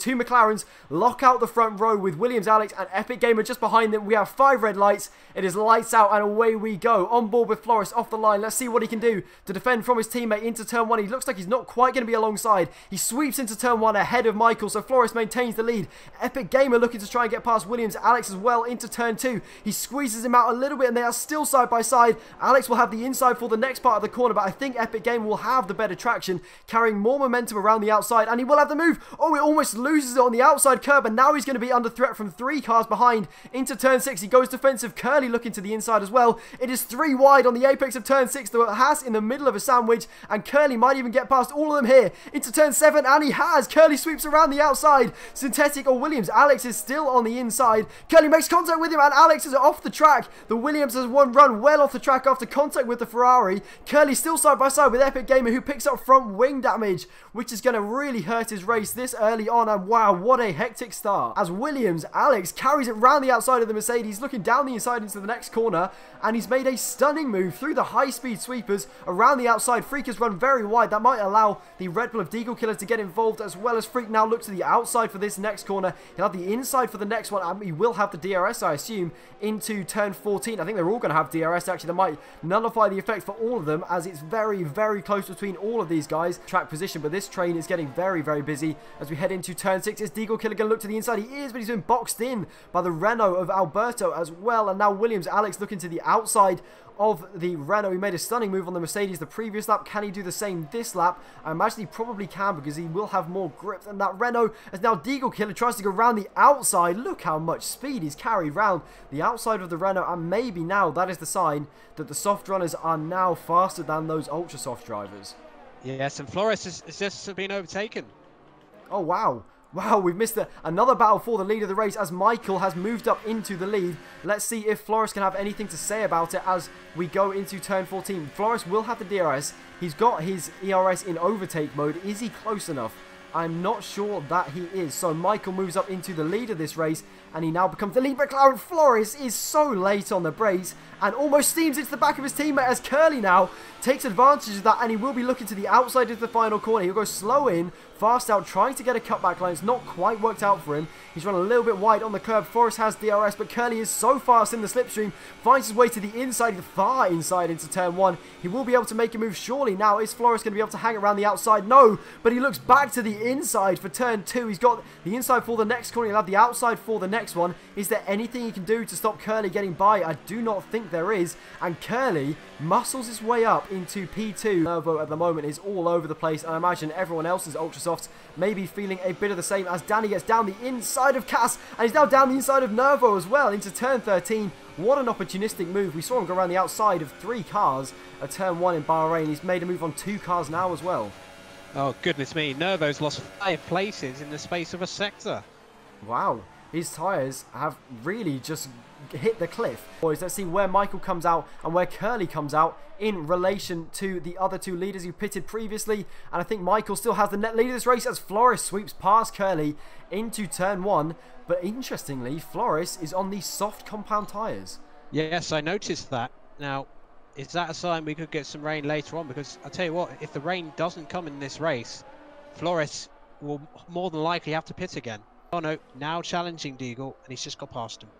two McLarens lock out the front row with Williams, Alex, and Epic Gamer just behind them. We have 5 red lights. It is lights out, and away we go. On board with Flores off the line. Let's see what he can do to defend from his teammate into turn 1. He looks like he's not quite going to be alongside. He sweeps into turn 1 ahead of Michael, so Flores maintains the lead. Epic Gamer looking to try and get past Williams, Alex as well into turn 2. He squeezes him out a little bit, and they are still side by side. Alex will have the inside for the next part of the corner, but I think Epic Gamer will have the better traction, carrying more momentum around the outside, and he will have the move. Oh, he almost loses it on the outside curb, and now he's going to be under threat from 3 cars behind into turn 6. He goes defensive. Curly looking to the inside as well. It is 3 wide on the apex of turn 6. The Haas in the middle of a sandwich, and Curly might even get past all of them here into turn 7, and he has. Curly sweeps around the outside. Synthetic or Williams. Alex is still on the inside. Curly makes contact with him, and Alex is off the track. The Williams has one run well off the track after contact with the Ferrari. Curly still side by side with Epic Gamer, who picks up front wing damage, which is going to really hurt his race this early on. And wow, what a hectic start as Williams, Alex carries it round the outside of the Mercedes, looking down the inside into the next corner, and he's made a stunning move through the high-speed sweepers around the outside. Freak has run very wide. That might allow the Red Bull of Deagle Killer to get involved, as well as Freak now look to the outside for this next corner. He'll have the inside for the next one, and he will have the DRS, I assume, into turn 14. I think they're all going to have DRS. Actually, that might nullify the effect for all of them, as it's very, very close between all of these guys. Track position, but this train is getting very, very busy as we head into turn 6. Is Deagle Killer going to look to the inside? He is, but he's been boxed in by the Renault of Alberto as well. And now Williams, Alex looking to the outside of the Renault. He made a stunning move on the Mercedes the previous lap. Can he do the same this lap? I imagine he probably can, because he will have more grip than that Renault. As now Deagle Killer tries to go around the outside. Look how much speed he's carried round the outside of the Renault, and maybe now that is the sign that the soft runners are now faster than those ultra soft drivers. Yes, and Flores has just been overtaken. Oh wow. Wow, we've missed another battle for the lead of the race, as Michael has moved up into the lead. Let's see if Flores can have anything to say about it as we go into turn 14. Flores will have the DRS. He's got his ERS in overtake mode. Is he close enough? I'm not sure that he is. So Michael moves up into the lead of this race, and he now becomes the lead McLaren. Flores is so late on the brakes and almost steams into the back of his teammate, as Curly now takes advantage of that, and he will be looking to the outside of the final corner. He'll go slow in, fast out, trying to get a cutback line. It's not quite worked out for him. He's run a little bit wide on the curb. Flores has DRS, but Curly is so fast in the slipstream, finds his way to the inside, the far inside into turn 1. He will be able to make a move surely. Now, is Flores going to be able to hang around the outside? No, but he looks back to the inside for turn 2. He's got the inside for the next corner. He'll have the outside for the next one. Is there anything he can do to stop Curly getting by? I do not think there is. And Curly muscles his way up into P2. Nervo at the moment is all over the place, and I imagine everyone else is ultra softs maybe feeling a bit of the same, as Danny gets down the inside of Cass, and he's now down the inside of Nervo as well into turn 13. What an opportunistic move. We saw him go around the outside of 3 cars at turn 1 in Bahrain. He's made a move on 2 cars now as well. Oh, goodness me. Nervo's lost 5 places in the space of a sector. Wow. His tyres have really just hit the cliff. Boys, let's see where Michael comes out and where Curly comes out in relation to the other 2 leaders who pitted previously. And I think Michael still has the net lead of this race, as Flores sweeps past Curly into turn 1. But interestingly, Flores is on the soft compound tyres. Yes, I noticed that. Now, is that a sign we could get some rain later on? Because I tell you what, if the rain doesn't come in this race, Flores will more than likely have to pit again. Oh no, now challenging Deagle, and he's just got past him.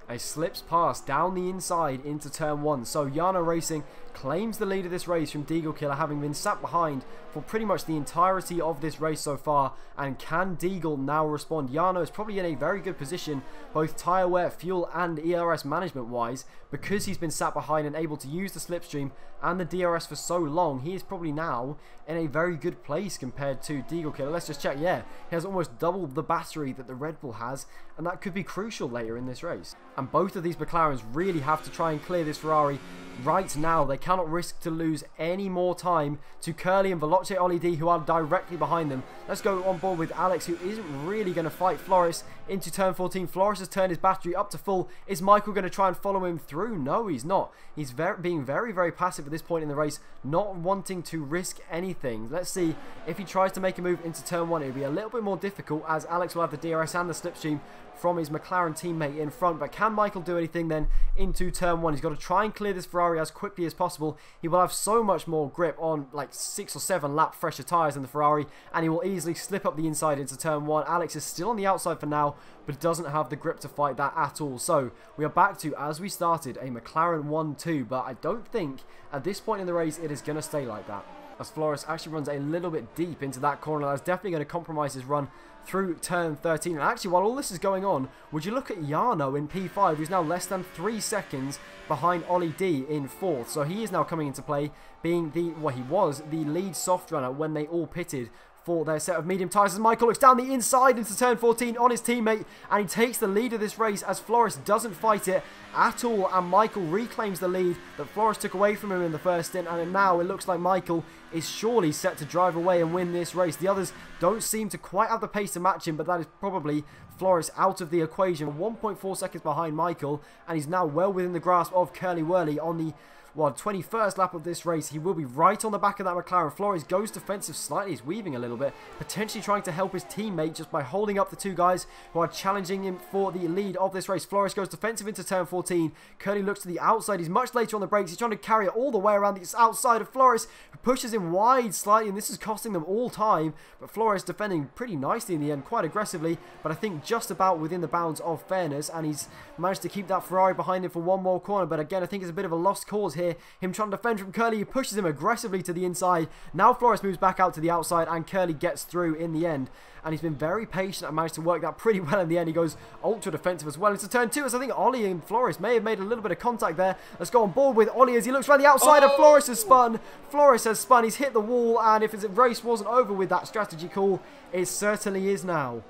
A slips pass down the inside into turn 1. So Yana Racing claims the lead of this race from Deagle Killer, having been sat behind for pretty much the entirety of this race so far. And can Deagle now respond? Yana is probably in a very good position, both tyre wear, fuel and ERS management wise, because he's been sat behind and able to use the slipstream and the DRS for so long. He is probably now in a very good place compared to Deagle Killer. Let's just check. Yeah, he has almost double the battery that the Red Bull has, and that could be crucial later in this race. And both of these McLarens really have to try and clear this Ferrari right now. They cannot risk to lose any more time to Curly and Veloce Olidi, who are directly behind them. Let's go on board with Alex, who isn't really going to fight Flores into turn 14. Flores has turned his battery up to full. Is Michael going to try and follow him through? No, he's not. He's being very, very passive at this point in the race, not wanting to risk anything. Let's see if he tries to make a move into turn 1. It'll be a little bit more difficult, as Alex will have the DRS and the slipstream from his McLaren teammate in front. But can Michael do anything then into turn 1? He's got to try and clear this Ferrari as quickly as possible. possible. He will have so much more grip on like 6 or 7 lap fresher tyres than the Ferrari, and he will easily slip up the inside into turn 1. Alex is still on the outside for now, but doesn't have the grip to fight that at all. So we are back to, as we started, a McLaren 1-2, but I don't think at this point in the race it is going to stay like that, as Flores actually runs a little bit deep into that corner. That's definitely going to compromise his run through turn 13. And actually, while all this is going on, would you look at Jarno in P5, who's now less than 3 seconds behind Ollie D in 4th. So he is now coming into play, being the, well, he was the lead soft runner when they all pitted for their set of medium tyres, as Michael looks down the inside into turn 14 on his teammate, and he takes the lead of this race as Flores doesn't fight it at all, and Michael reclaims the lead that Flores took away from him in the first stint, and now it looks like Michael is surely set to drive away and win this race. The others don't seem to quite have the pace to match him, but that is probably Flores out of the equation. 1.4 seconds behind Michael, and he's now well within the grasp of Curly Whirly on the 21st lap of this race. He will be right on the back of that McLaren. Flores goes defensive slightly. He's weaving a little bit, potentially trying to help his teammate just by holding up the 2 guys who are challenging him for the lead of this race. Flores goes defensive into turn 14. Curly looks to the outside. He's much later on the brakes. He's trying to carry it all the way around the outside of Flores, who pushes him wide slightly, and this is costing them all time. But Flores defending pretty nicely in the end, quite aggressively, but I think just about within the bounds of fairness, and he's managed to keep that Ferrari behind him for one more corner. But again, I think it's a bit of a lost cause here. Him trying to defend from Curly, he pushes him aggressively to the inside. Now Flores moves back out to the outside, and Curly gets through in the end. And he's been very patient and managed to work that pretty well in the end. He goes ultra defensive as well into turn 2, as I think Ollie and Flores may have made a little bit of contact there. Let's go on board with Ollie as he looks around the outside, and Flores has spun. Flores has spun. He's hit the wall, and if his race wasn't over with that strategy call, it certainly is now.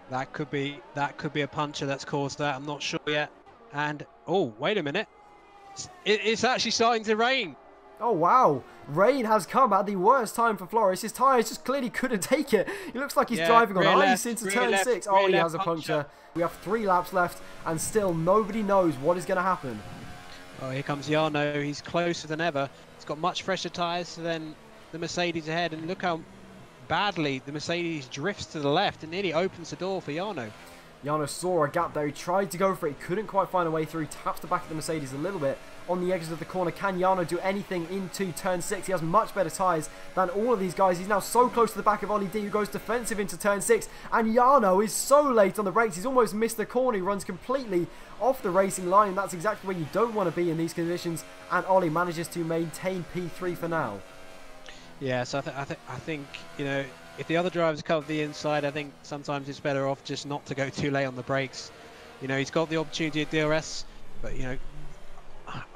That could be a puncher that's caused that. I'm not sure yet. And oh, wait a minute. It's actually starting to rain. Oh wow, rain has come at the worst time for Flores. His tyres just clearly couldn't take it. He looks like he's driving on ice into turn 6. Oh, he has a puncture. We have 3 laps left, and still nobody knows what is going to happen. Oh, here comes Jarno. He's closer than ever. He's got much fresher tyres than the Mercedes ahead, and look how badly the Mercedes drifts to the left and nearly opens the door for Jarno. Jarno saw a gap there. He tried to go for it. He couldn't quite find a way through. He taps the back of the Mercedes a little bit on the edges of the corner. Can Jarno do anything into turn 6? He has much better tyres than all of these guys. He's now so close to the back of Ollie D, who goes defensive into turn 6. And Jarno is so late on the brakes. He's almost missed the corner. He runs completely off the racing line. And that's exactly where you don't want to be in these conditions. And Ollie manages to maintain P3 for now. Yeah, so I think, you know, if the other drivers cover the inside, I think sometimes it's better off just not to go too late on the brakes. You know, he's got the opportunity at DRS, but, you know,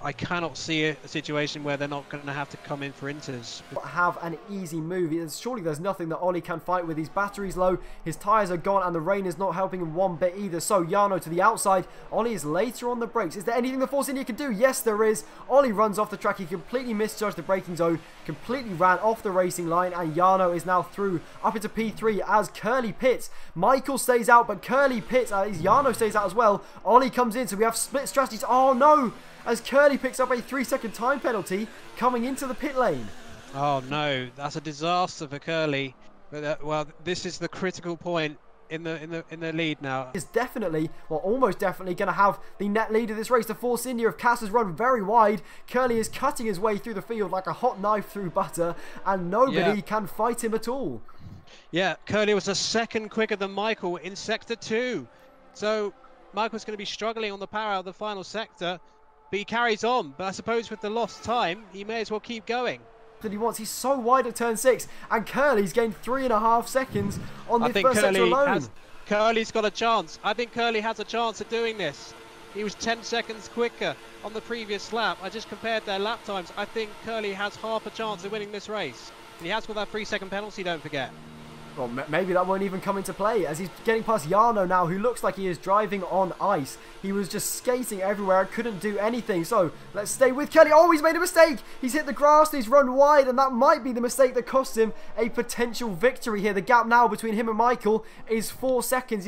I cannot see a situation where they're not going to have to come in for inters. Have an easy move. Surely there's nothing that Ollie can fight with. His battery's low, his tyres are gone, and the rain is not helping him one bit either. So Jarno to the outside. Ollie is later on the brakes. Is there anything the Force India can do? Yes, there is. Ollie runs off the track. He completely misjudged the braking zone, completely ran off the racing line, and Jarno is now through up into P3 as Curly pits. Michael stays out, but Curly pits. Jarno stays out as well. Ollie comes in, so we have split strategies. Oh no! As Curly picks up a 3-second time penalty coming into the pit lane. Oh no, that's a disaster for Curly. But well, this is the critical point in the lead now. Is definitely, well, almost definitely going to have the net lead of this race. The Force India of Cass has run very wide. Curly is cutting his way through the field like a hot knife through butter, and nobody can fight him at all. Yeah, Curly was a second quicker than Michael in sector 2. So Michael's going to be struggling on the power of the final sector. But he carries on, but I suppose with the lost time, he may as well keep going. That he wants. He's so wide at turn 6, and Curly's gained 3.5 seconds on the first sector alone. Curly's got a chance. I think Curly has a chance of doing this. He was 10 seconds quicker on the previous lap. I just compared their lap times. I think Curly has half a chance of winning this race. And he has got that 3-second penalty, don't forget. Well, maybe that won't even come into play, as he's getting past Jarno now, who looks like he is driving on ice. He was just skating everywhere and couldn't do anything. So let's stay with Curly. Oh, he's made a mistake. He's hit the grass and he's run wide, and that might be the mistake that cost him a potential victory here. The gap now between him and Michael is 4 seconds.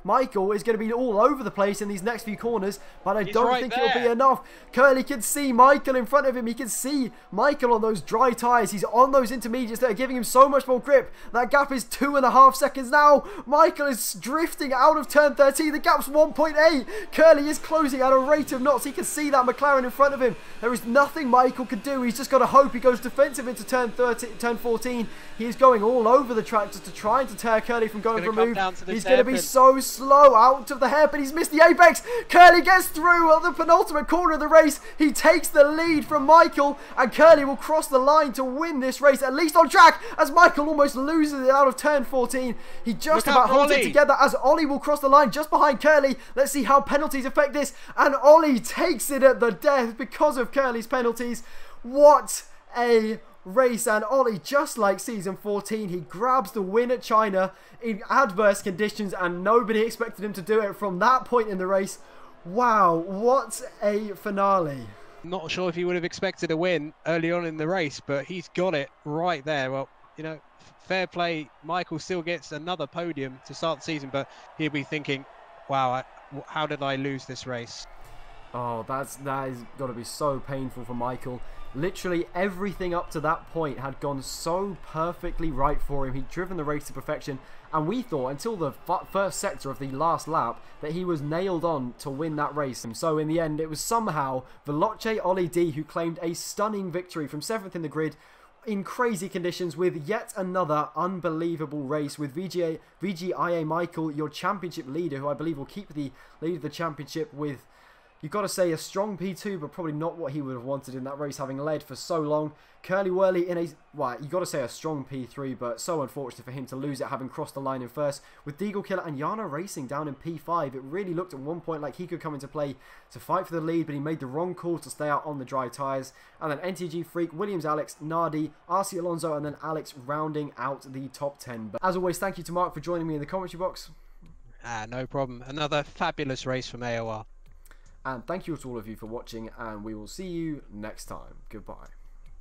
Michael is going to be all over the place in these next few corners, but I don't think it'll be enough. Curly can see Michael in front of him. He can see Michael on those dry tyres. He's on those intermediates that are giving him so much more grip. That gap is is 2.5 seconds now. Michael is drifting out of turn 13. The gap's 1.8. Curly is closing at a rate of knots. He can see that McLaren in front of him. There is nothing Michael could do. He's just got to hope he goes defensive into turn 14. He is going all over the track just to try and deter Curly from going for a move. He's going to be so slow out of the hairpin. He's missed the apex. Curly gets through at the penultimate corner of the race. He takes the lead from Michael, and Curly will cross the line to win this race, at least on track, as Michael almost loses it out of turn 14. He just about holds it together as Ollie will cross the line just behind Curly. Let's see how penalties affect this, and Ollie takes it at the death because of Curly's penalties. What a race, and Ollie, just like season 14, he grabs the win at China in adverse conditions, and nobody expected him to do it from that point in the race. Wow, what a finale. Not sure if he would have expected a win early on in the race, but he's got it right there. Well, you know, fair play. Michael still gets another podium to start the season, but he'll be thinking, wow, how did I lose this race? Oh, that is got to be so painful for Michael. Literally everything up to that point had gone so perfectly right for him. He'd driven the race to perfection, and we thought until the first sector of the last lap that he was nailed on to win that race. And so in the end, it was somehow Veloce Ollie D who claimed a stunning victory from 7th in the grid in crazy conditions, with yet another unbelievable race with VGIA Michael, your championship leader, who I believe will keep the lead of the championship with, you've got to say, a strong P2, but probably not what he would have wanted in that race, having led for so long. Curly Whirly in a, well, you've got to say a strong P3, but so unfortunate for him to lose it, having crossed the line in first. With Deagle Killer and Yana Racing down in P5, it really looked at one point like he could come into play to fight for the lead, but he made the wrong call to stay out on the dry tyres. And then NTG Freak, Williams Alex, Nardi, RC Alonso, and then Alex rounding out the top 10. But as always, thank you to Mark for joining me in the commentary box. No problem. Another fabulous race from AOR. And thank you to all of you for watching, and we will see you next time. Goodbye.